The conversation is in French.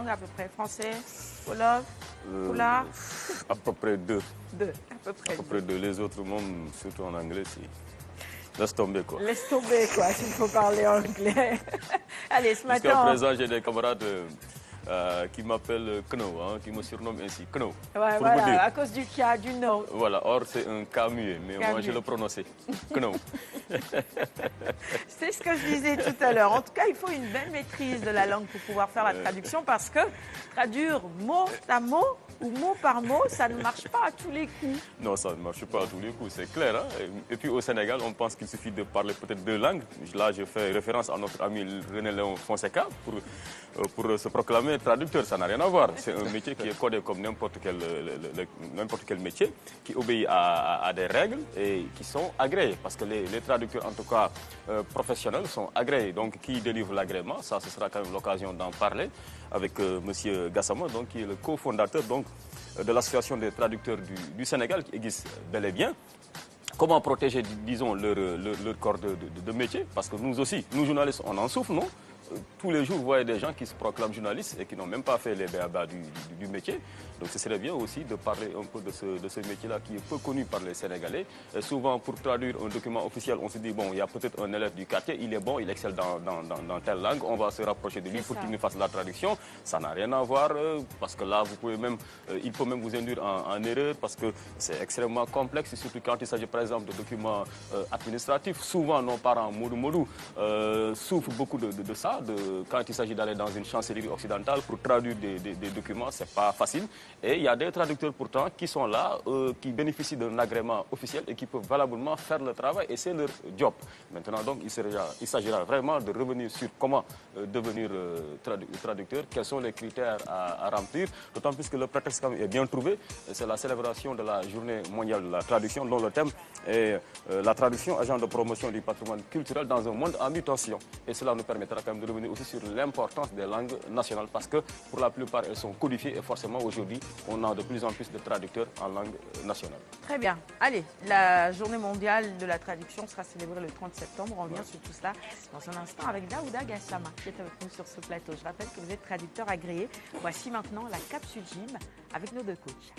À peu près français, Wolof, Pulaar. À peu près deux. Deux, à peu près. À peu près deux. Les autres membres, surtout en anglais, laisse tomber quoi. Laisse tomber quoi, s'il faut parler anglais. Allez, ce matin. Jusqu'à présent, j'ai des camarades qui m'appellent Kno, hein, qui me surnomment ainsi, Kno. Ouais, voilà, à cause du K, du no. Voilà, or c'est un K muet, mais moi je le prononçais, Kno. C'est ce que je disais tout à l'heure. En tout cas, il faut une belle maîtrise de la langue pour pouvoir faire la traduction parce que traduire mot à mot ou mot par mot, ça ne marche pas à tous les coups. Non, ça ne marche pas à tous les coups, c'est clair. Hein? Et puis au Sénégal, on pense qu'il suffit de parler peut-être deux langues. Là, je fais référence à notre ami René Léon Fonseca pour se proclamer traducteur. Ça n'a rien à voir. C'est un métier qui est codé comme n'importe quel métier, qui obéit à des règles et qui sont agréés. Parce que les traducteurs, en tout cas professionnels, sont agréés. Donc, qui délivre l'agrément, ça, ce sera quand même l'occasion d'en parler avec M. Gassama, donc, qui est le cofondateur de l'association des traducteurs du Sénégal, qui existe bel et bien. Comment protéger, disons, leur corps de métier? Parce que nous aussi, nous journalistes, on en souffre, non? Tous les jours, vous voyez des gens qui se proclament journalistes et qui n'ont même pas fait les b.a.-ba du métier. Donc ce serait bien aussi de parler un peu de ce métier-là qui est peu connu par les Sénégalais. Et souvent, pour traduire un document officiel, on se dit, bon, il y a peut-être un élève du quartier, il est bon, il excelle dans telle langue, on va se rapprocher de lui pour qu'il nous fasse la traduction. Ça n'a rien à voir, parce que là, il peut même vous induire en erreur, parce que c'est extrêmement complexe, surtout quand il s'agit, par exemple, de documents administratifs. Souvent, nos parents, modou, souffrent beaucoup de ça. Quand il s'agit d'aller dans une chancellerie occidentale pour traduire des documents, c'est pas facile. Et il y a des traducteurs pourtant qui sont là, qui bénéficient d'un agrément officiel et qui peuvent valablement faire le travail et c'est leur job. Maintenant donc il s'agira vraiment de revenir sur comment devenir traducteur, quels sont les critères à remplir, d'autant plus que le prétexte quand même est bien trouvé. C'est la célébration de la journée mondiale de la traduction dont le thème est la traduction, agent de promotion du patrimoine culturel dans un monde en mutation. Et cela nous permettra quand même de revenir aussi sur l'importance des langues nationales parce que pour la plupart elles sont codifiées et forcément aujourd'hui on a de plus en plus de traducteurs en langue nationale. Très bien. Allez, la journée mondiale de la traduction sera célébrée le 30 septembre. On revient sur tout cela dans un instant avec Daouda Gassama qui est avec nous sur ce plateau. Je rappelle que vous êtes traducteur agréé. Voici maintenant la capsule gym avec nos deux coachs.